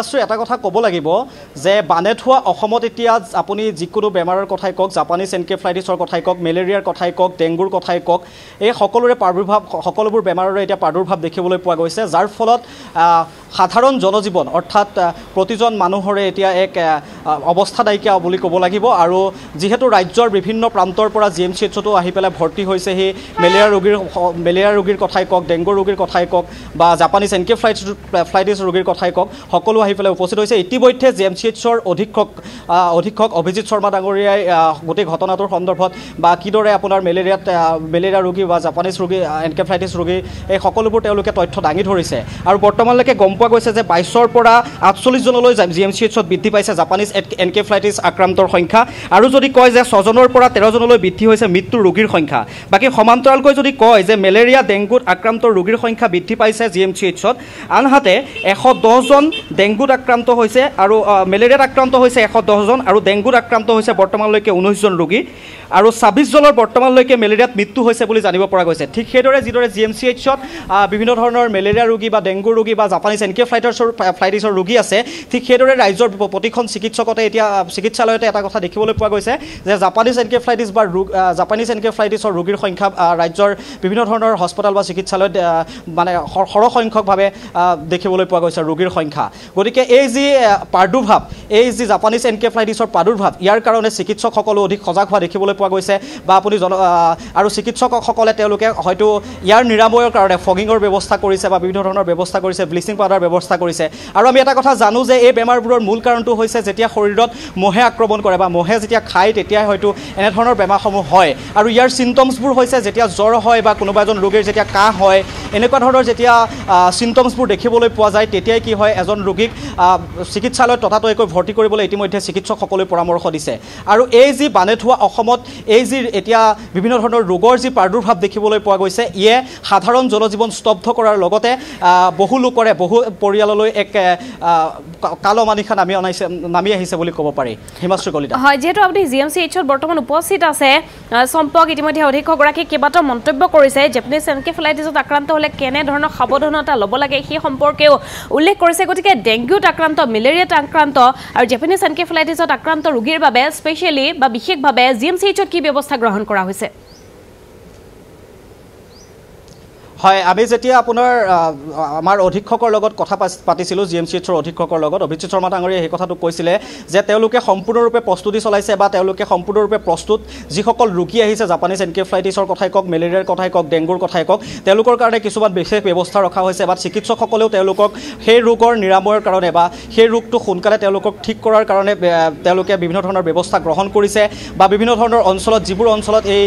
এটা কথা ক'ব লাগিব যে বানেট হোৱা অসমত এতিয়া আপুনি যিকোনো বেমাৰৰ কথাই কওক জাপানিজ এনকেফ্লাইটিছৰ কথাই কওক মেলেৰিয়াৰ কথাই কওক ডেংগুৰ কথাই কওক এই সকলোৰে প্ৰাদুৰ্ভাৱ সকলোবোৰ বেমাৰৰে এতিয়া প্ৰাদুৰ্ভাৱ দেখিবলৈ পোৱা গৈছে যাৰ ফলত সাধাৰণ জনজীৱন অৰ্থাৎ প্ৰতিজন মানুহৰে এতিয়া এক অৱস্থা নাইকিয়া বুলি ক'ব লাগিব আৰু যেহেতু ৰাজ্যৰ বিভিন্ন প্ৰান্তৰ পৰা জিএমচিএইচতো আহি পেলাই ভৰ্তি হৈছে সেই মেলেৰিয়া ৰোগীৰ কথাই কওক ডেংগুৰ ৰোগীৰ কথাই কওক বা জাপানিজ এনকেফ্লাইটিছ ৰোগীৰ কথাই কওক সকলো আহি পেলাই উপস্থিত হৈছে ইতিমধ্যে জিএমচিএইচৰ অধীক্ষক অভিজিত শৰ্মা ডাঙৰীয়াই গোটেই ঘটনাটোৰ সন্দৰ্ভত বা কিদৰে আপোনাৰ মেলেৰিয়া ৰোগী বা জাপানিজ ৰোগী এনকেফ্লাইটিছ ৰোগী এই সকলোবোৰ তেওঁলোকে তথ্য দাঙি ধৰিছে আৰু বৰ্তমানলৈকে গম পোৱা গৈছে যে 22ৰ পৰা 48 জনলৈ জিএমচিএইচত বৃদ্ধি পাইছে জাপানিজ এনকেফ্লাইটিছ আক্ৰান্তৰ সংখ্যা আৰু যদি কয় যে 6 জনৰ পৰা 13 জনলৈ বৃদ্ধি হৈছে মৃত্যুৰ ৰোগীৰ সংখ্যা বাকি সমান্তৰালকৈ যদি কয় যে মেলেৰিয়া ডেংগুত আক্ৰান্ত ৰোগীৰ সংখ্যা বৃদ্ধি পাইছে জিএমচিএইচত আনহাতে 110 জন ডেংগুত আক্ৰান্ত হৈছে আৰু মেলেৰিয়াত আক্ৰান্ত হৈছে 110 জন আৰু ডেংগুত আক্ৰান্ত হৈছে বৰ্তমানলৈকে 19 জন ৰোগী আৰু 26 জনৰ বৰ্তমানলৈকে মেলেৰিয়াত মৃত্যু হৈছে বুলি জানিব পৰা গৈছে ঠিক সেইদৰে যিদৰে জিএমচিএইচত বিভিন্ন ধৰণৰ মেলেৰিয়া ৰোগী বা ডেংগু ৰোগী বা জাপানিজ এনকেফ্লাইটিছৰ ৰোগী আছে ঠিক সেইদৰে ৰাজ্যৰ প্ৰতিখন চিকিৎসকতে এতিয়া চিকিৎসালয়তে এটা কথা দেখিবলৈ পোৱা গৈছে যে জাপানিজ এনকেফ্লাইটিছ বা জাপানিজ এনকেফ্লাইটিছৰ ৰোগীৰ সংখ্যা ৰাজ্যৰ বিভিন্ন ধৰণৰ হস্পিটেল বা চিকিৎসালয়ত মানে সৰহ সংখ্যকভাৱে দেখিবলৈ পোৱা গৈছে ৰোগীৰ সংখ্যা গতিকে এই যি প্ৰাদুৰ্ভাৱ এই যি জাপানিজ এনকেফ্লাইটিছৰ প্ৰাদুৰ্ভাৱ ইয়াৰ কাৰণে চিকিৎসকসকলো অধিক সজাগ হোৱা দেখিবলৈ পোৱা গৈছে বা আপুনি আৰু চিকিৎসকসকলে তেওঁলোকে হয়তো ইয়াৰ নিৰাময়ৰ কাৰণে ফগিঙৰ ব্যৱস্থা কৰিছে বা বিভিন্ন ধৰণৰ ব্যৱস্থা কৰিছে ব্লিচিং পাউডাৰ ব্যৱস্থা কৰিছে আৰু আমি এটা কথা জানো যে এই বেমাৰবোৰৰ মূল কাৰণটো হৈছে যেতিয়া শৰীৰত মহে আক্ৰমণ কৰে বা মহে যেতিয়া খায় তেতিয়াই হয়তো এনেধৰণৰ বেমাৰসমূহ হয় আৰু ইয়াৰ চিমটমছবোৰ হৈছে যেতিয়া জ্বৰ হয় বা কোনোবা এজন ৰোগীৰ যেতিয়া কাহ হয় এনেকুৱা ধৰণৰ যেতিয়া চিমটমছবোৰ দেখিবলৈ পোৱা যায় তেতিয়াই কি হয় এজন ৰোগীক চিকিৎসালয়ত ততাতৈয়াকৈ ভৰ্তি কৰিবলৈ ইতিমধ্যে চিকিৎসকসকলে পৰামৰ্শ দিছে আৰু এই যি বানেট হোৱা অসমত এই যি এতিয়া বিভিন্ন ধৰণৰ ৰোগৰ যি প্ৰাদুৰ্ভাৱ দেখিবলৈ পোৱা গৈছে ইয়ে সাধাৰণ জনজীৱন স্তব্ধ কৰাৰ লগতে বহু লোকৰে বহু পৰিয়াললৈ এক কালমানিশা নামি আহিছে বুলি ক'ব পাৰি হিমাশ্ৰী কলিতা হয় যেহেতু আপুনি জিএমচিএইচত বৰ্তমান উপস্থিত আছে সম্পৰ্ক ইতিমধ্যে অধীক্ষকগৰাকী কেইবাটাও মন্তব্য কৰিছে জাপানিজ এনকেফ্লাইটিছত আক্ৰান্ত হ'লে কেনে ধৰণৰ সাৱধানতা ল'ব লাগে সেই সম্পৰ্কেও উল্লেখ কৰিছে গতিকে ডেংগুত আক্ৰান্ত মেলেৰিয়াত আক্ৰান্ত আৰু জাপানিজ এনকেফ্লাইটিছত আক্ৰান্ত ৰোগীৰ বাবে স্পেচিয়েলি বা বিশেষভাৱে জিএমচিএইচত কি ব্যৱস্থা গ্ৰহণ কৰা হৈছে হয় আমি যেতিয়া আপোনাৰ আমাৰ অধীক্ষকৰ লগত কথা পাতিছিলোঁ জিএমচিএইচৰ অধীক্ষকৰ লগত অভিজিত শৰ্মা ডাঙৰীয়াই এই কথাটো কৈছিলে যে তেওঁলোকে সম্পূৰ্ণৰূপে প্ৰস্তুতি চলাইছে বা তেওঁলোকে সম্পূৰ্ণৰূপে প্ৰস্তুত যিসকল ৰোগী আহিছে জাপানিজ এনকেফ্লাইটিছৰ কথাই কওক মেলেৰিয়াৰ কথাই কওক ডেংগুৰ কথাই কওক তেওঁলোকৰ কাৰণে কিছুমান বিশেষ ব্যৱস্থা ৰখা হৈছে বা চিকিৎসকসকলেও তেওঁলোকক সেই ৰোগৰ নিৰাময়ৰ কাৰণে বা সেই ৰোগটো সোনকালে তেওঁলোকক ঠিক কৰাৰ কাৰণে তেওঁলোকে বিভিন্ন ধৰণৰ ব্যৱস্থা গ্ৰহণ কৰিছে বা বিভিন্ন ধৰণৰ অঞ্চলত যিবোৰ অঞ্চলত এই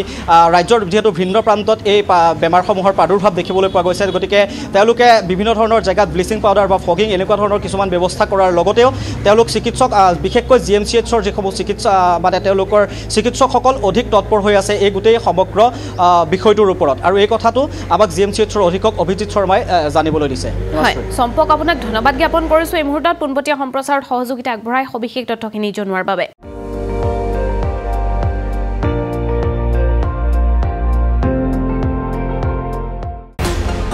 ৰাজ্যৰ যিহেতু ভিন্ন প্ৰান্তত এই বেমাৰসমূহৰ প্ৰাদুৰ্ভাৱ দেখিবলৈ পোৱা গৈছে গতিকে তেওঁলোকে বিভিন্ন ধৰণৰ জেগাত ব্লিচিং পাউডাৰ বা ফগিং এনেকুৱা ধৰণৰ কিছুমান ব্যৱস্থা কৰাৰ লগতেও তেওঁলোক চিকিৎসক বিশেষকৈ জিএমচিএইচৰ যিসমূহ চিকিৎসা মানে তেওঁলোকৰ চিকিৎসকসকল অধিক তৎপৰ হৈ আছে এই গোটেই সমগ্ৰ বিষয়টোৰ ওপৰত আৰু এই কথাটো আমাক জিএমচিএইচৰ অধীক্ষক অভিজিত শৰ্মাই জানিবলৈ দিছে হয় সম্পৰ্ক আপোনাক ধন্যবাদ জ্ঞাপন কৰিছো এই মুহূৰ্তত পোনপটীয়া সম্প্ৰচাৰত সহযোগিতা আগবঢ়াই সবিশেষ তথ্যখিনি জনোৱাৰ বাবে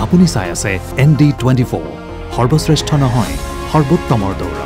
আপুনি চাই আছে ND24 সৰ্বশ্ৰেষ্ঠ নহয় সৰ্বোত্তমৰ দৌৰ